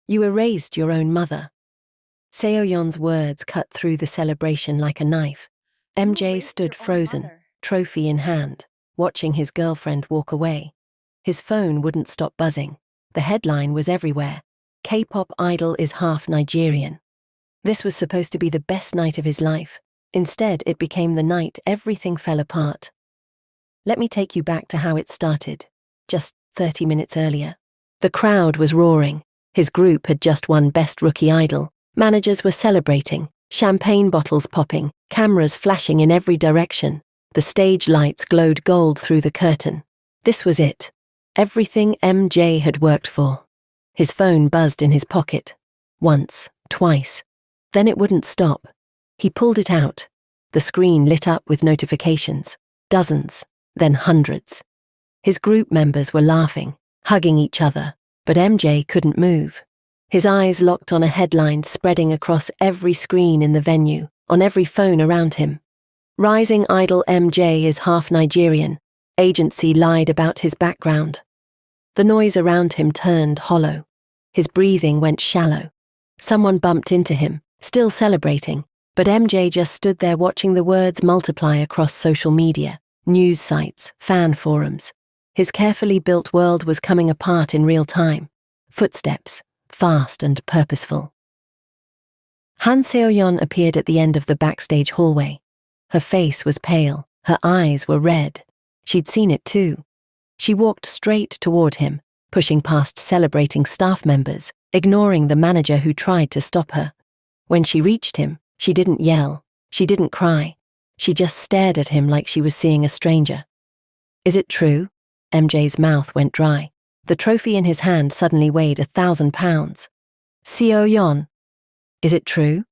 You erased your own mother. Seo-yeon's words cut through the celebration like a knife. MJ stood frozen, trophy in hand, watching his girlfriend walk away. His phone wouldn't stop buzzing. The headline was everywhere. K-pop idol is half-Nigerian. This was supposed to be the best night of his life. Instead, it became the night everything fell apart. Let me take you back to how it started, just 30 minutes earlier. The crowd was roaring. His group had just won Best Rookie Idol. Managers were celebrating, champagne bottles popping, cameras flashing in every direction. The stage lights glowed gold through the curtain. This was it. Everything MJ had worked for. His phone buzzed in his pocket. Once, twice. Then it wouldn't stop. He pulled it out. The screen lit up with notifications. Dozens, then hundreds. His group members were laughing, hugging each other, but MJ couldn't move. His eyes locked on a headline spreading across every screen in the venue, on every phone around him. Rising idol MJ is half-Nigerian. Agency lied about his background. The noise around him turned hollow. His breathing went shallow. Someone bumped into him, still celebrating, but MJ just stood there watching the words multiply across social media, news sites, fan forums. His carefully built world was coming apart in real time. Footsteps, fast and purposeful. Han Seo-yeon appeared at the end of the backstage hallway. Her face was pale, her eyes were red. She'd seen it too. She walked straight toward him, pushing past celebrating staff members, ignoring the manager who tried to stop her. When she reached him, she didn't yell, she didn't cry. She just stared at him like she was seeing a stranger. Is it true? MJ's mouth went dry. The trophy in his hand suddenly weighed 1,000 pounds. Seo-yeon. Is it true?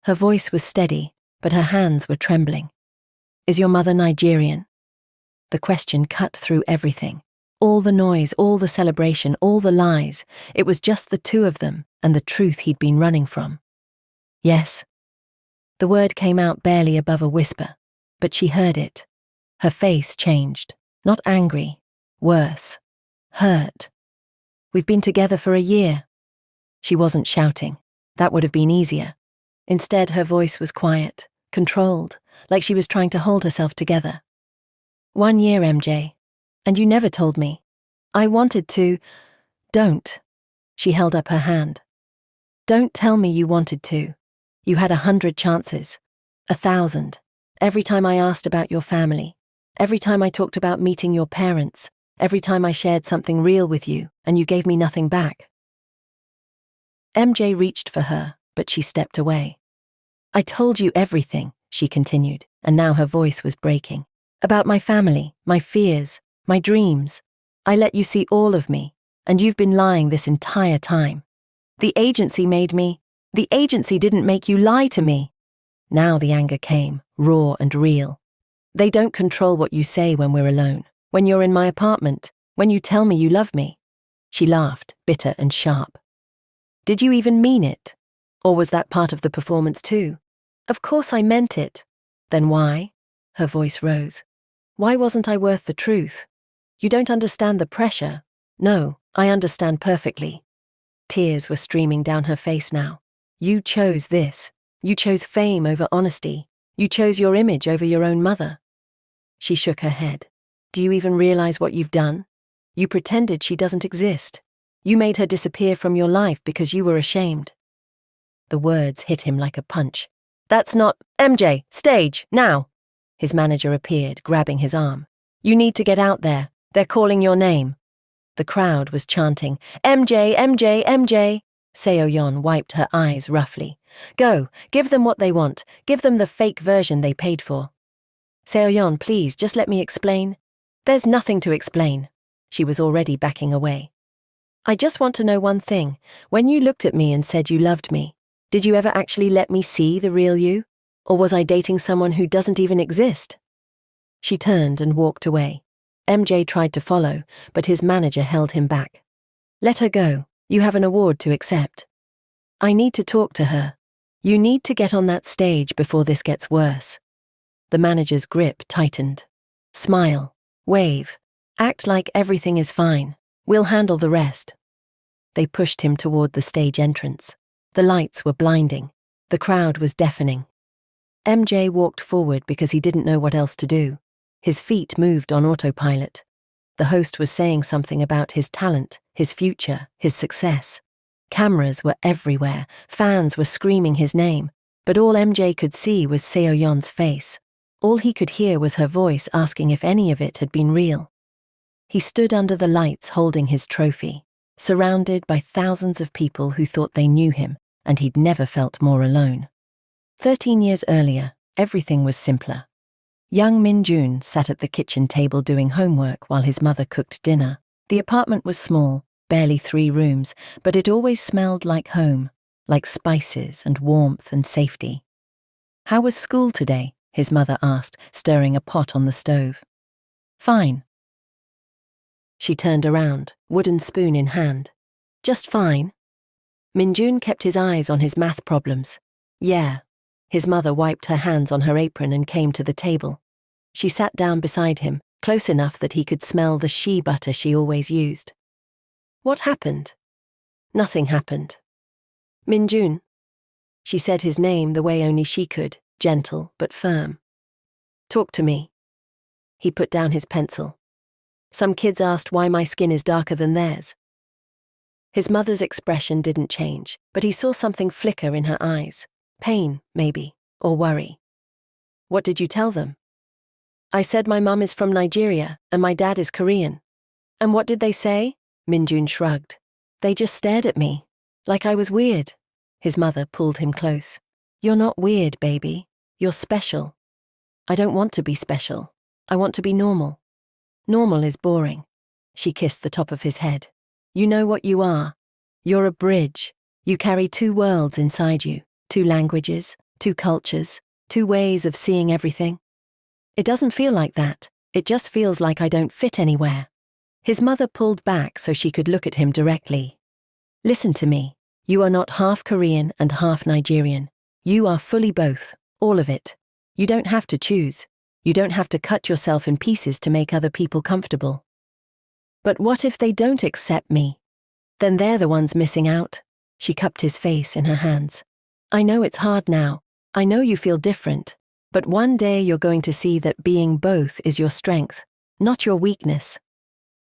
Her voice was steady, but her hands were trembling. Is your mother Nigerian? The question cut through everything. All the noise, all the celebration, all the lies. It was just the two of them and the truth he'd been running from. Yes. The word came out barely above a whisper, but she heard it. Her face changed, not angry, worse. Hurt. We've been together for a year. She wasn't shouting. That would have been easier. Instead, her voice was quiet, controlled, like she was trying to hold herself together. 1 year, MJ. And you never told me. I wanted to. Don't. She held up her hand. Don't tell me you wanted to. You had 100 chances. 1,000. Every time I asked about your family. Every time I talked about meeting your parents. Every time I shared something real with you, and you gave me nothing back. MJ reached for her, but she stepped away. I told you everything, she continued, and now her voice was breaking. About my family, my fears, my dreams. I let you see all of me, and you've been lying this entire time. The agency made me. The agency didn't make you lie to me. Now the anger came, raw and real. They don't control what you say when we're alone. When you're in my apartment, when you tell me you love me. She laughed, bitter and sharp. Did you even mean it? Or was that part of the performance too? Of course I meant it. Then why? Her voice rose. Why wasn't I worth the truth? You don't understand the pressure. No, I understand perfectly. Tears were streaming down her face now. You chose this. You chose fame over honesty. You chose your image over your own mother. She shook her head. Do you even realize what you've done? You pretended she doesn't exist. You made her disappear from your life because you were ashamed. The words hit him like a punch. That's not... MJ, stage, now! His manager appeared, grabbing his arm. You need to get out there. They're calling your name. The crowd was chanting, MJ, MJ, MJ. Seo-yeon wiped her eyes roughly. Go, give them what they want. Give them the fake version they paid for. Seo-yeon, please, just let me explain. There's nothing to explain. She was already backing away. I just want to know one thing. When you looked at me and said you loved me, did you ever actually let me see the real you? Or was I dating someone who doesn't even exist? She turned and walked away. MJ tried to follow, but his manager held him back. Let her go. You have an award to accept. I need to talk to her. You need to get on that stage before this gets worse. The manager's grip tightened. Smile. Wave. Act like everything is fine. We'll handle the rest. They pushed him toward the stage entrance. The lights were blinding. The crowd was deafening. MJ walked forward because he didn't know what else to do. His feet moved on autopilot. The host was saying something about his talent, his future, his success. Cameras were everywhere. Fans were screaming his name. But all MJ could see was Seo-yeon's face. All he could hear was her voice asking if any of it had been real. He stood under the lights holding his trophy, surrounded by thousands of people who thought they knew him, and he'd never felt more alone. 13 years earlier, everything was simpler. Young Min-jun sat at the kitchen table doing homework while his mother cooked dinner. The apartment was small, barely 3 rooms, but it always smelled like home, like spices and warmth and safety. "How was school today?" his mother asked, stirring a pot on the stove. "Fine." She turned around, wooden spoon in hand. "Just fine." Min-jun kept his eyes on his math problems. "Yeah." His mother wiped her hands on her apron and came to the table. She sat down beside him, close enough that he could smell the shea butter she always used. "What happened?" "Nothing happened." "Min-jun." She said his name the way only she could, gentle but firm. "Talk to me." He put down his pencil. "Some kids asked why my skin is darker than theirs." His mother's expression didn't change, but he saw something flicker in her eyes. Pain, maybe, or worry. "What did you tell them?" "I said my mum is from Nigeria and my dad is Korean." "And what did they say?" Min-jun shrugged. "They just stared at me, like I was weird." His mother pulled him close. "You're not weird, baby. You're special." "I don't want to be special. I want to be normal." "Normal is boring." She kissed the top of his head. "You know what you are. You're a bridge. You carry 2 worlds inside you, 2 languages, 2 cultures, 2 ways of seeing everything." "It doesn't feel like that. It just feels like I don't fit anywhere." His mother pulled back so she could look at him directly. "Listen to me. You are not half Korean and half Nigerian. You are fully both, all of it. You don't have to choose. You don't have to cut yourself in pieces to make other people comfortable." "But what if they don't accept me? Then they're the ones missing out." She cupped his face in her hands. "I know it's hard now. I know you feel different. But one day you're going to see that being both is your strength, not your weakness."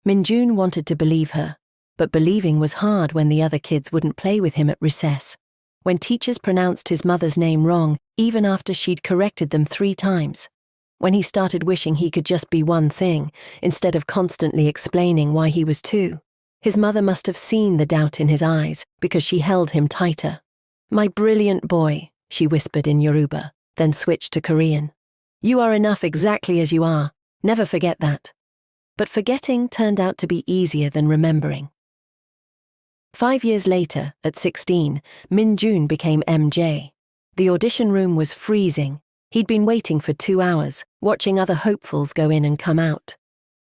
Min-jun wanted to believe her, but believing was hard when the other kids wouldn't play with him at recess, when teachers pronounced his mother's name wrong even after she'd corrected them 3 times, when he started wishing he could just be one thing instead of constantly explaining why he was 2. His mother must have seen the doubt in his eyes because she held him tighter. "My brilliant boy," she whispered in Yoruba, then switched to Korean. "You are enough exactly as you are. Never forget that." But forgetting turned out to be easier than remembering. 5 years later, at 16, Min-jun became MJ. The audition room was freezing. He'd been waiting for 2 hours, watching other hopefuls go in and come out.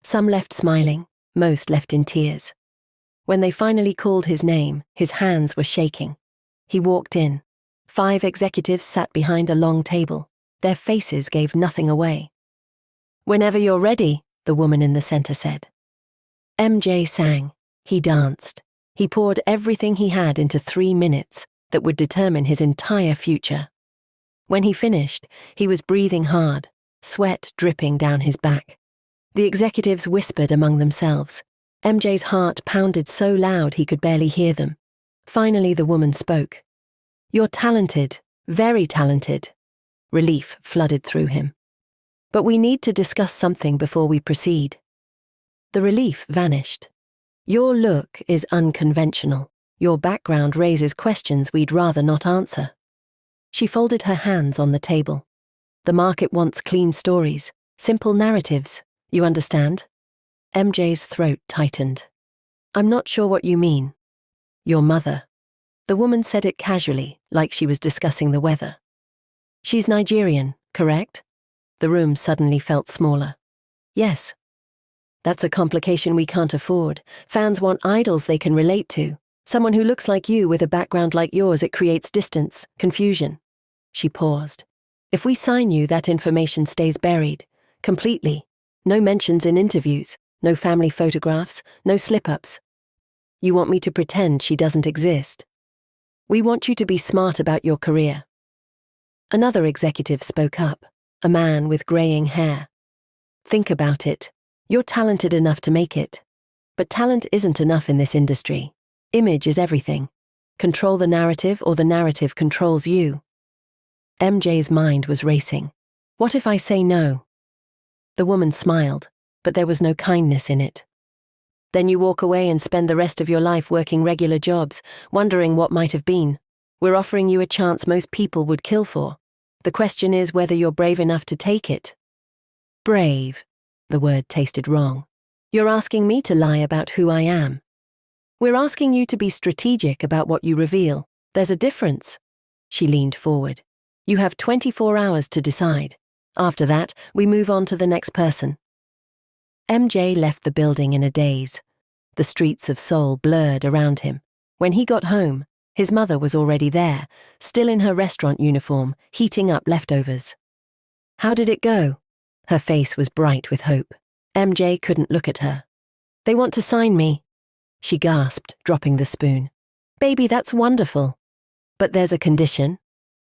Some left smiling, most left in tears. When they finally called his name, his hands were shaking. He walked in. 5 executives sat behind a long table. Their faces gave nothing away. "Whenever you're ready," the woman in the center said. MJ sang. He danced. He poured everything he had into 3 minutes that would determine his entire future. When he finished, he was breathing hard, sweat dripping down his back. The executives whispered among themselves. MJ's heart pounded so loud he could barely hear them. Finally, the woman spoke. "You're talented, very talented." Relief flooded through him. "But we need to discuss something before we proceed." The relief vanished. "Your look is unconventional. Your background raises questions we'd rather not answer." She folded her hands on the table. "The market wants clean stories, simple narratives, you understand?" MJ's throat tightened. "I'm not sure what you mean." "Your mother." The woman said it casually, like she was discussing the weather. "She's Nigerian, correct?" The room suddenly felt smaller. "Yes." "That's a complication we can't afford. Fans want idols they can relate to. Someone who looks like you with a background like yours, it creates distance, confusion." She paused. "If we sign you, that information stays buried. Completely. No mentions in interviews, no family photographs, no slip-ups." You want me to pretend she doesn't exist. We want you to be smart about your career. Another executive spoke up, a man with graying hair. Think about it. You're talented enough to make it. But talent isn't enough in this industry. Image is everything. Control the narrative or the narrative controls you. MJ's mind was racing. What if I say no? The woman smiled, but there was no kindness in it. Then you walk away and spend the rest of your life working regular jobs, wondering what might have been. We're offering you a chance most people would kill for. The question is whether you're brave enough to take it. Brave. The word tasted wrong. You're asking me to lie about who I am. We're asking you to be strategic about what you reveal. There's a difference. She leaned forward. You have 24 hours to decide. After that, we move on to the next person. MJ left the building in a daze. The streets of Seoul blurred around him. When he got home, his mother was already there, still in her restaurant uniform, heating up leftovers. How did it go? Her face was bright with hope. MJ couldn't look at her. They want to sign me, she gasped, dropping the spoon. Baby, that's wonderful. But there's a condition.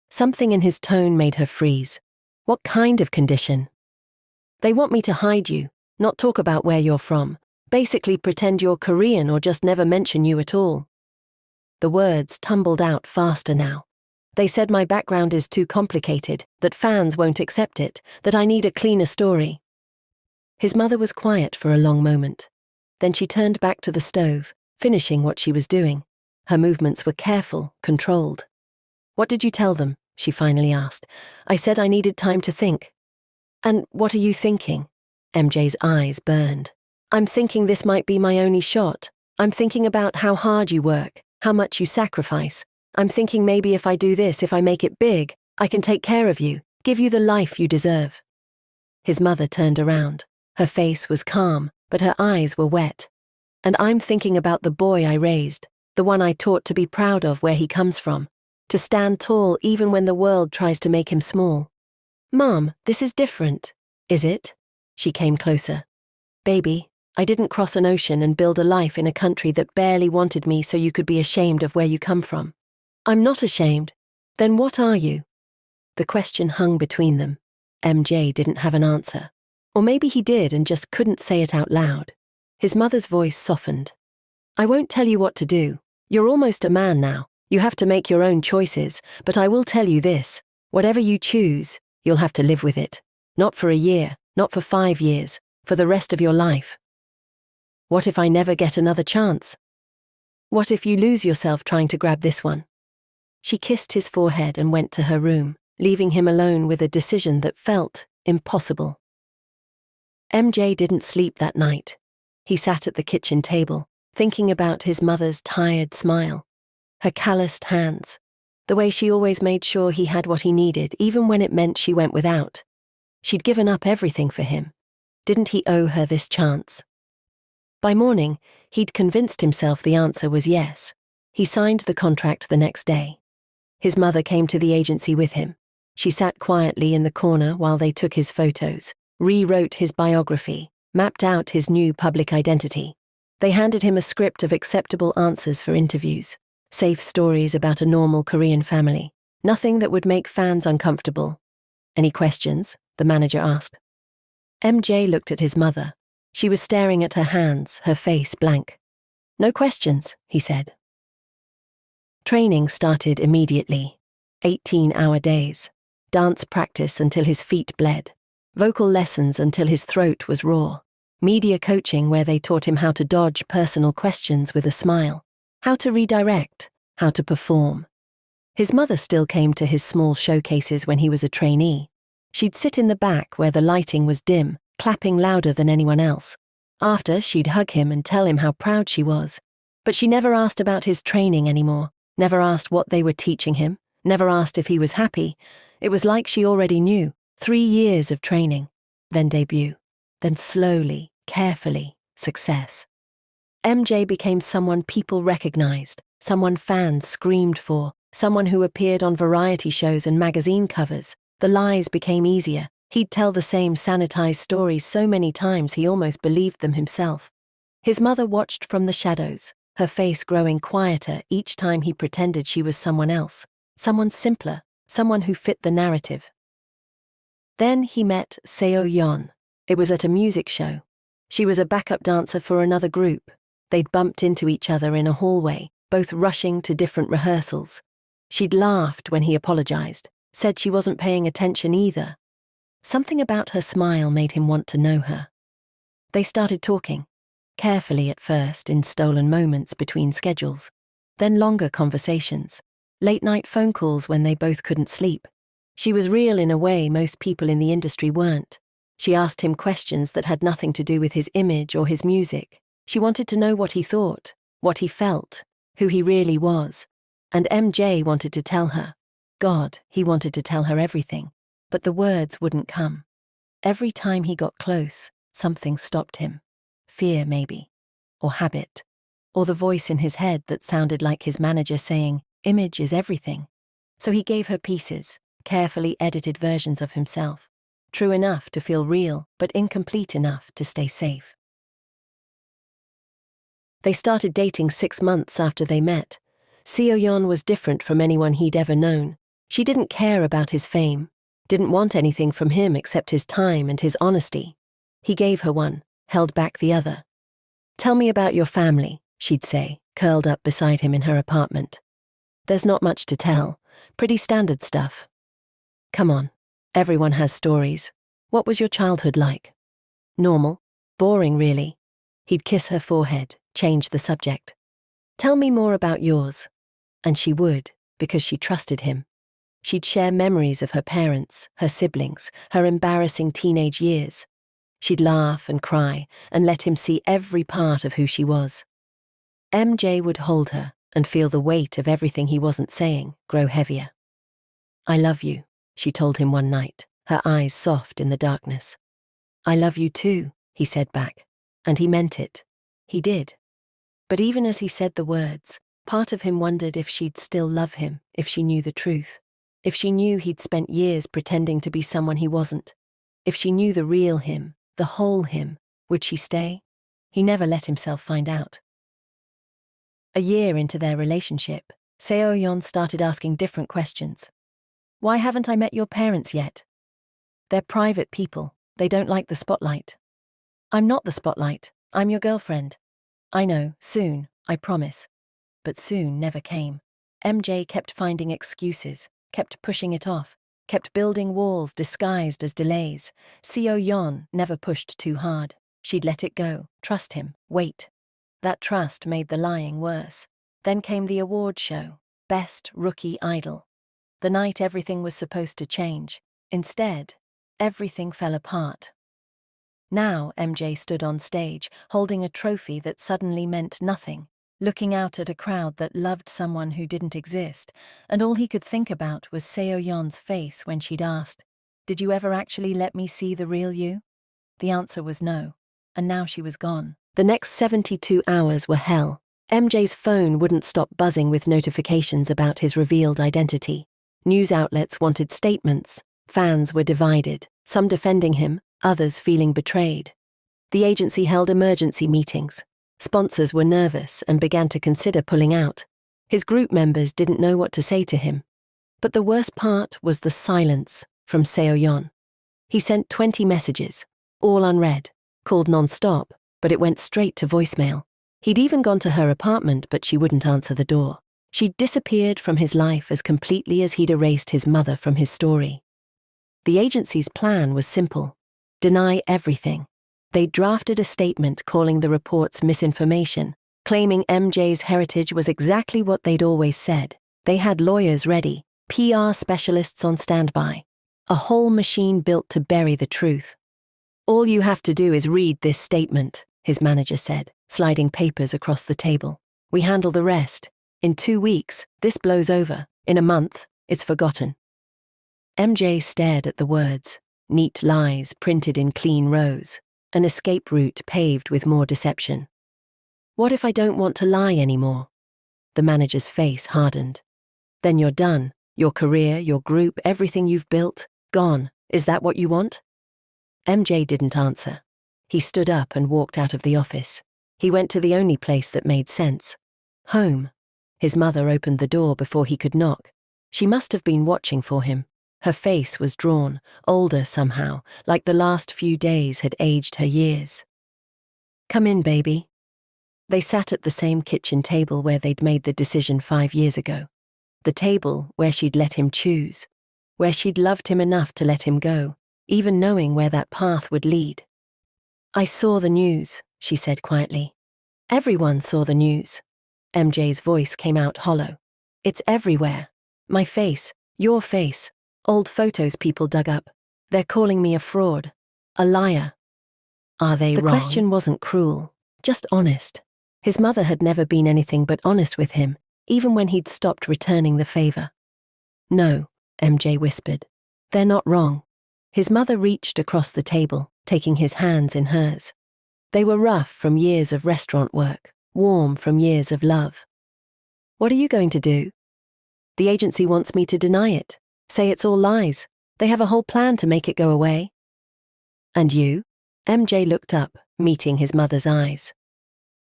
Something in his tone made her freeze. What kind of condition? They want me to hide you, not talk about where you're from, basically pretend you're Korean or just never mention you at all. The words tumbled out faster now. They said my background is too complicated, that fans won't accept it, that I need a cleaner story. His mother was quiet for a long moment. Then she turned back to the stove, finishing what she was doing. Her movements were careful, controlled. What did you tell them? She finally asked. I said I needed time to think. And what are you thinking? MJ's eyes burned. I'm thinking this might be my only shot. I'm thinking about how hard you work, how much you sacrifice. I'm thinking maybe if I do this, if I make it big, I can take care of you, give you the life you deserve. His mother turned around. Her face was calm, but her eyes were wet. And I'm thinking about the boy I raised, the one I taught to be proud of where he comes from, to stand tall even when the world tries to make him small. Mom, this is different. Is it? She came closer. Baby, I didn't cross an ocean and build a life in a country that barely wanted me so you could be ashamed of where you come from. I'm not ashamed. Then what are you? The question hung between them. MJ didn't have an answer. Or maybe he did and just couldn't say it out loud. His mother's voice softened. I won't tell you what to do. You're almost a man now. You have to make your own choices, but I will tell you this. Whatever you choose, you'll have to live with it. Not for a year, not for 5 years, for the rest of your life. What if I never get another chance? What if you lose yourself trying to grab this one? She kissed his forehead and went to her room, leaving him alone with a decision that felt impossible. MJ didn't sleep that night. He sat at the kitchen table, thinking about his mother's tired smile, her calloused hands, the way she always made sure he had what he needed, even when it meant she went without. She'd given up everything for him. Didn't he owe her this chance? By morning, he'd convinced himself the answer was yes. He signed the contract the next day. His mother came to the agency with him. She sat quietly in the corner while they took his photos, rewrote his biography, mapped out his new public identity. They handed him a script of acceptable answers for interviews, safe stories about a normal Korean family, nothing that would make fans uncomfortable. Any questions? The manager asked. MJ looked at his mother. She was staring at her hands, her face blank. No questions, he said. Training started immediately. 18-hour days. Dance practice until his feet bled. Vocal lessons until his throat was raw. Media coaching where they taught him how to dodge personal questions with a smile. How to redirect. How to perform. His mother still came to his small showcases when he was a trainee. She'd sit in the back where the lighting was dim, clapping louder than anyone else. After, she'd hug him and tell him how proud she was. But she never asked about his training anymore, never asked what they were teaching him, never asked if he was happy. It was like she already knew. 3 years of training, then debut, then slowly, carefully, success. MJ became someone people recognized, someone fans screamed for, someone who appeared on variety shows and magazine covers. The lies became easier. He'd tell the same sanitized stories so many times he almost believed them himself. His mother watched from the shadows, her face growing quieter each time he pretended she was someone else, someone simpler, someone who fit the narrative. Then he met Seo-yeon. It was at a music show. She was a backup dancer for another group. They'd bumped into each other in a hallway, both rushing to different rehearsals. She'd laughed when he apologized, said she wasn't paying attention either. Something about her smile made him want to know her. They started talking, carefully at first in stolen moments between schedules, then longer conversations, late-night phone calls when they both couldn't sleep. She was real in a way most people in the industry weren't. She asked him questions that had nothing to do with his image or his music. She wanted to know what he thought, what he felt, who he really was. And MJ wanted to tell her. God, he wanted to tell her everything. But the words wouldn't come. Every time he got close, something stopped him. Fear, maybe. Or habit. Or the voice in his head that sounded like his manager saying, "Image is everything." So he gave her pieces, carefully edited versions of himself. True enough to feel real, but incomplete enough to stay safe. They started dating 6 months after they met. Seo-yeon was different from anyone he'd ever known. She didn't care about his fame, didn't want anything from him except his time and his honesty. He gave her one, held back the other. "Tell me about your family," she'd say, curled up beside him in her apartment. "There's not much to tell, pretty standard stuff." "Come on, everyone has stories. What was your childhood like?" "Normal. Boring, really." He'd kiss her forehead, change the subject. "Tell me more about yours." And she would, because she trusted him. She'd share memories of her parents, her siblings, her embarrassing teenage years. She'd laugh and cry and let him see every part of who she was. MJ would hold her and feel the weight of everything he wasn't saying grow heavier. "I love you," she told him one night, her eyes soft in the darkness. "I love you too," he said back. And he meant it. He did. But even as he said the words, part of him wondered if she'd still love him, if she knew the truth. If she knew he'd spent years pretending to be someone he wasn't. If she knew the real him, the whole him, would she stay? He never let himself find out. A year into their relationship, Seo-yeon started asking different questions. "Why haven't I met your parents yet?" "They're private people. They don't like the spotlight." "I'm not the spotlight. I'm your girlfriend." "I know, soon, I promise." But soon never came. MJ kept finding excuses, kept pushing it off, kept building walls disguised as delays. Seo-yeon never pushed too hard. She'd let it go, trust him, wait. That trust made the lying worse. Then came the award show, Best Rookie Idol. The night everything was supposed to change. Instead, everything fell apart. Now MJ stood on stage, holding a trophy that suddenly meant nothing, looking out at a crowd that loved someone who didn't exist, and all he could think about was Seo-yeon's face when she'd asked, "Did you ever actually let me see the real you?" The answer was no, and now she was gone. The next 72 hours were hell. MJ's phone wouldn't stop buzzing with notifications about his revealed identity. News outlets wanted statements. Fans were divided, some defending him, others feeling betrayed. The agency held emergency meetings. Sponsors were nervous and began to consider pulling out. His group members didn't know what to say to him. But the worst part was the silence from Seo-yeon. He sent 20 messages, all unread, called non-stop, but it went straight to voicemail. He'd even gone to her apartment, but she wouldn't answer the door. She'd disappeared from his life as completely as he'd erased his mother from his story. The agency's plan was simple. Deny everything. They drafted a statement calling the reports misinformation, claiming MJ's heritage was exactly what they'd always said. They had lawyers ready, PR specialists on standby, a whole machine built to bury the truth. "All you have to do is read this statement," his manager said, sliding papers across the table. "We handle the rest. In 2 weeks, this blows over. In a month, it's forgotten." MJ stared at the words, neat lies printed in clean rows, an escape route paved with more deception. "What if I don't want to lie anymore?" The manager's face hardened. "Then you're done. Your career, your group, everything you've built, gone. Is that what you want?" MJ didn't answer. He stood up and walked out of the office. He went to the only place that made sense, Home. His mother opened the door before he could knock. She must have been watching for him. Her face was drawn, older somehow, like the last few days had aged her years. "Come in, baby." They sat at the same kitchen table where they'd made the decision 5 years ago. The table where she'd let him choose, where she'd loved him enough to let him go, even knowing where that path would lead. "I saw the news," she said quietly. "Everyone saw the news." MJ's voice came out hollow. "It's everywhere. My face, your face, old photos people dug up. They're calling me a fraud, a liar." Are they The wrong? question wasn't cruel, just honest. His mother had never been anything but honest with him, even when he'd stopped returning the favor. "No," MJ whispered. "They're not wrong." His mother reached across the table, taking his hands in hers. They were rough from years of restaurant work, warm from years of love. "What are you going to do?" "The agency wants me to deny it, say it's all lies. They have a whole plan to make it go away." "And you?" MJ looked up, meeting his mother's eyes.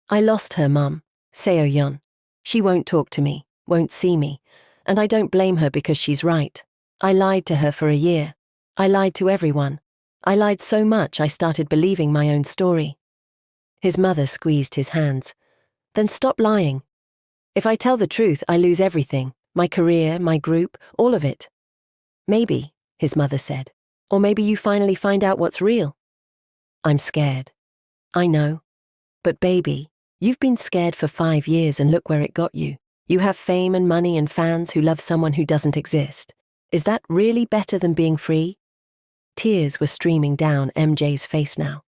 "I lost her, Mum, Seo-yeon. She won't talk to me, won't see me, and I don't blame her because she's right. I lied to her for a year. I lied to everyone. I lied so much I started believing my own story." His mother squeezed his hands. "Then stop lying. If I tell the truth, I lose everything, my career, my group, all of it." "Maybe," his mother said. "Or maybe you finally find out what's real." "I'm scared." "I know. But baby, you've been scared for 5 years and look where it got you. You have fame and money and fans who love someone who doesn't exist. Is that really better than being free?" Tears were streaming down MJ's face now.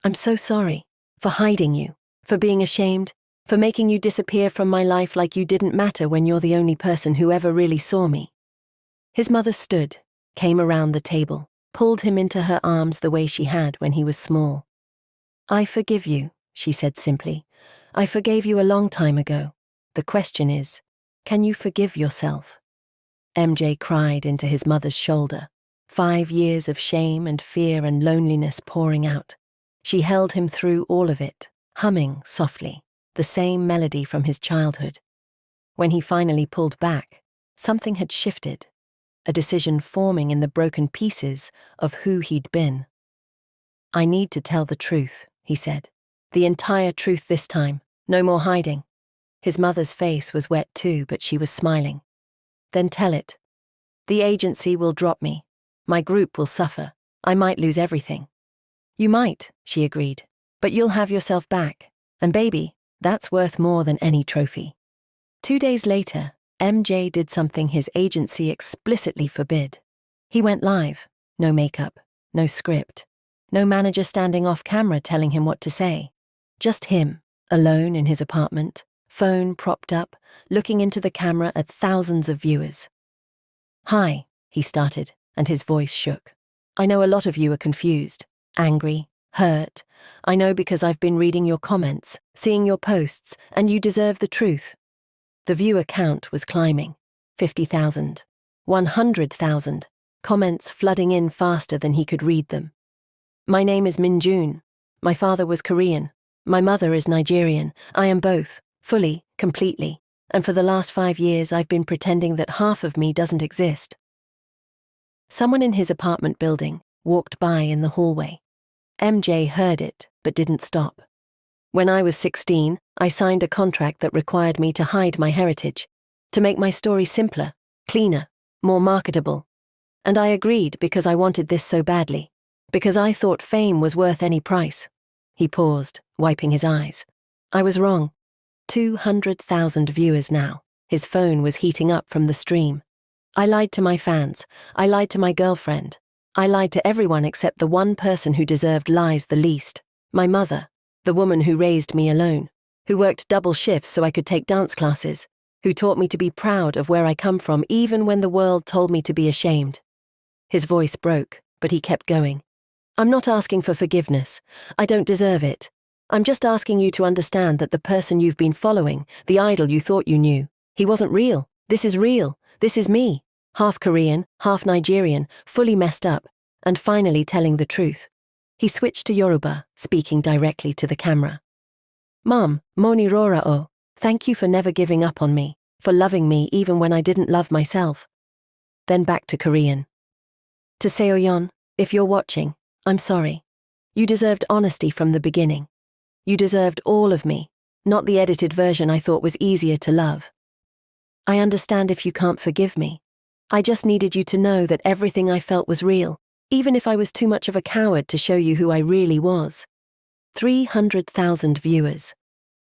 "I'm so sorry. For hiding you. For being ashamed. For making you disappear from my life like you didn't matter when you're the only person who ever really saw me." His mother stood, came around the table, pulled him into her arms the way she had when he was small. "I forgive you," she said simply. "I forgave you a long time ago. The question is, can you forgive yourself?" MJ cried into his mother's shoulder, 5 years of shame and fear and loneliness pouring out. She held him through all of it, humming softly, the same melody from his childhood. When he finally pulled back, something had shifted, a decision forming in the broken pieces of who he'd been. "I need to tell the truth," he said. "The entire truth this time, no more hiding." His mother's face was wet too, but she was smiling. "Then tell it. The agency will drop me. My group will suffer. I might lose everything." "You might," she agreed, "but you'll have yourself back. And baby, that's worth more than any trophy." 2 days later, MJ did something his agency explicitly forbid. He went live. No makeup, no script, no manager standing off camera telling him what to say. Just him, alone in his apartment, phone propped up, looking into the camera at thousands of viewers. "Hi," he started, and his voice shook. "I know a lot of you are confused, angry, hurt. I know because I've been reading your comments, seeing your posts, and you deserve the truth." The viewer count was climbing. 50,000, 100,000, comments flooding in faster than he could read them. "My name is Min-jun. My father was Korean. My mother is Nigerian. I am both, fully, completely. And for the last 5 years I've been pretending that half of me doesn't exist." Someone in his apartment building walked by in the hallway. MJ heard it, but didn't stop. "When I was 16, I signed a contract that required me to hide my heritage, to make my story simpler, cleaner, more marketable. And I agreed because I wanted this so badly, because I thought fame was worth any price." He paused, wiping his eyes. "I was wrong. 200,000 viewers now. His phone was heating up from the stream. I lied to my fans. I lied to my girlfriend. I lied to everyone except the one person who deserved lies the least. My mother, the woman who raised me alone, who worked double shifts so I could take dance classes, who taught me to be proud of where I come from even when the world told me to be ashamed." His voice broke, but he kept going. "I'm not asking for forgiveness. I don't deserve it. I'm just asking you to understand that the person you've been following, the idol you thought you knew, he wasn't real. This is real. This is me. Half Korean, half Nigerian, fully messed up, and finally telling the truth." He switched to Yoruba, speaking directly to the camera. "Mom, mo ni rora o. Thank you for never giving up on me, for loving me even when I didn't love myself. Then back to Korean. To Seoyeon, if you're watching, I'm sorry. You deserved honesty from the beginning. You deserved all of me, not the edited version I thought was easier to love. I understand if you can't forgive me. I just needed you to know that everything I felt was real, even if I was too much of a coward to show you who I really was. 300,000 viewers.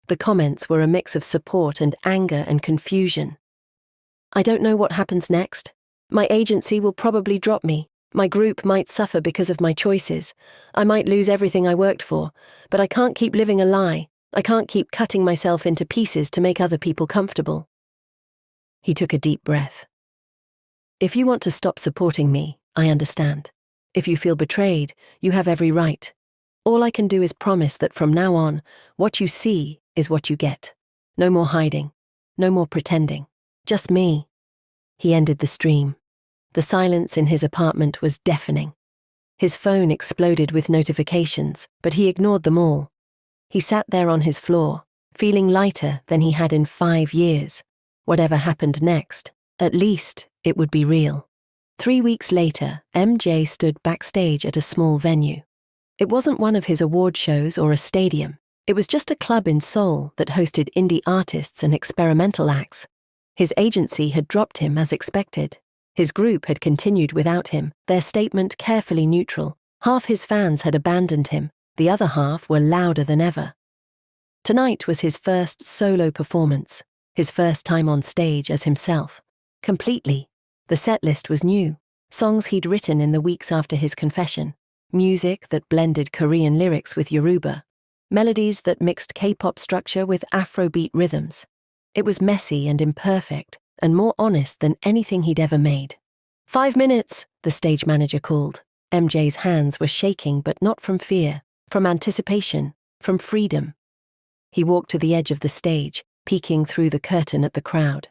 The comments were a mix of support and anger and confusion. I don't know what happens next. My agency will probably drop me. My group might suffer because of my choices. I might lose everything I worked for, but I can't keep living a lie. I can't keep cutting myself into pieces to make other people comfortable. He took a deep breath. If you want to stop supporting me, I understand. If you feel betrayed, you have every right. All I can do is promise that from now on, what you see is what you get. No more hiding. No more pretending. Just me. He ended the stream. The silence in his apartment was deafening. His phone exploded with notifications, but he ignored them all. He sat there on his floor, feeling lighter than he had in 5 years. Whatever happened next, at least it would be real. 3 weeks later, MJ stood backstage at a small venue. It wasn't one of his award shows or a stadium. It was just a club in Seoul that hosted indie artists and experimental acts. His agency had dropped him as expected. His group had continued without him, their statement carefully neutral. Half his fans had abandoned him, the other half were louder than ever. Tonight was his first solo performance, his first time on stage as himself. Completely. The setlist was new, songs he'd written in the weeks after his confession, music that blended Korean lyrics with Yoruba, melodies that mixed K-pop structure with Afrobeat rhythms. It was messy and imperfect, and more honest than anything he'd ever made. 5 minutes, the stage manager called. MJ's hands were shaking, but not from fear, from anticipation, from freedom. He walked to the edge of the stage, peeking through the curtain at the crowd.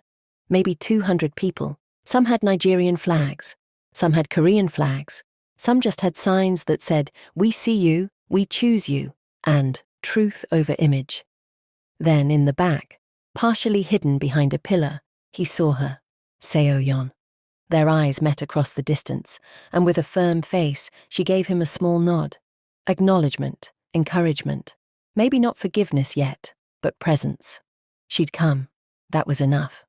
Maybe 200 people. Some had Nigerian flags. Some had Korean flags. Some just had signs that said, "We see you, we choose you," and "Truth over image." Then in the back, partially hidden behind a pillar, he saw her, Seoyeon. Their eyes met across the distance, and with a firm face, she gave him a small nod. Acknowledgement, encouragement. Maybe not forgiveness yet, but presence. She'd come. That was enough.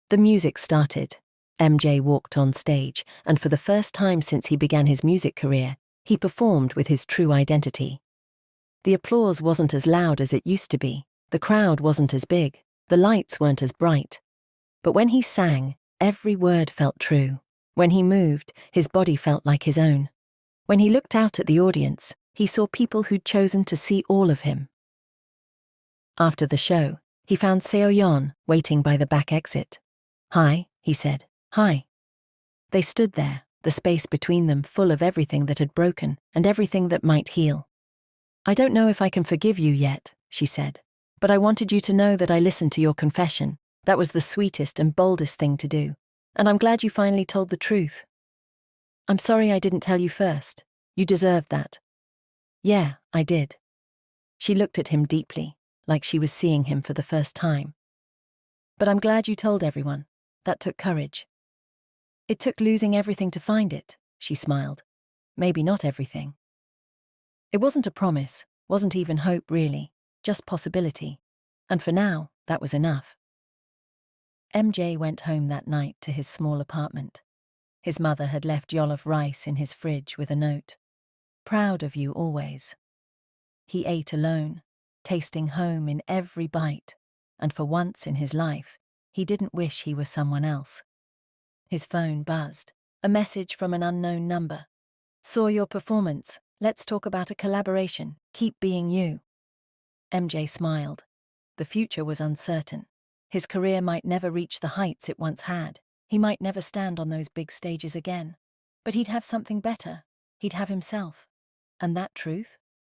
The music started. MJ walked on stage, and for the first time since he began his music career, he performed with his true identity. The applause wasn't as loud as it used to be. The crowd wasn't as big. The lights weren't as bright. But when he sang, every word felt true. When he moved, his body felt like his own. When he looked out at the audience, he saw people who'd chosen to see all of him. After the show, he found Seoyeon waiting by the back exit. "Hi," he said. "Hi." They stood there, the space between them full of everything that had broken and everything that might heal. "I don't know if I can forgive you yet," she said, "but I wanted you to know that I listened to your confession. That was the sweetest and boldest thing to do. And I'm glad you finally told the truth. I'm sorry I didn't tell you first. You deserved that." "Yeah, I did." She looked at him deeply, like she was seeing him for the first time. "But I'm glad you told everyone. That took courage." "It took losing everything to find it," she smiled. "Maybe not everything." It wasn't a promise, wasn't even hope really, just possibility. And for now, that was enough. MJ went home that night to his small apartment. His mother had left jollof rice in his fridge with a note. "Proud of you always." He ate alone, tasting home in every bite, and for once in his life, he didn't wish he were someone else. His phone buzzed, a message from an unknown number. "Saw your performance. Let's talk about a collaboration. Keep being you." MJ smiled. The future was uncertain. His career might never reach the heights it once had. He might never stand on those big stages again. But he'd have something better. He'd have himself. And that truth?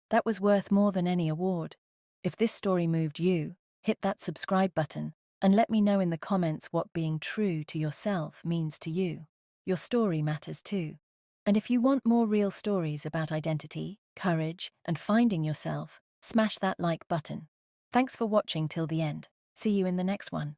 That was worth more than any award. If this story moved you, hit that subscribe button and let me know in the comments what being true to yourself means to you. Your story matters too. And if you want more real stories about identity, courage, and finding yourself, smash that like button. Thanks for watching till the end. See you in the next one.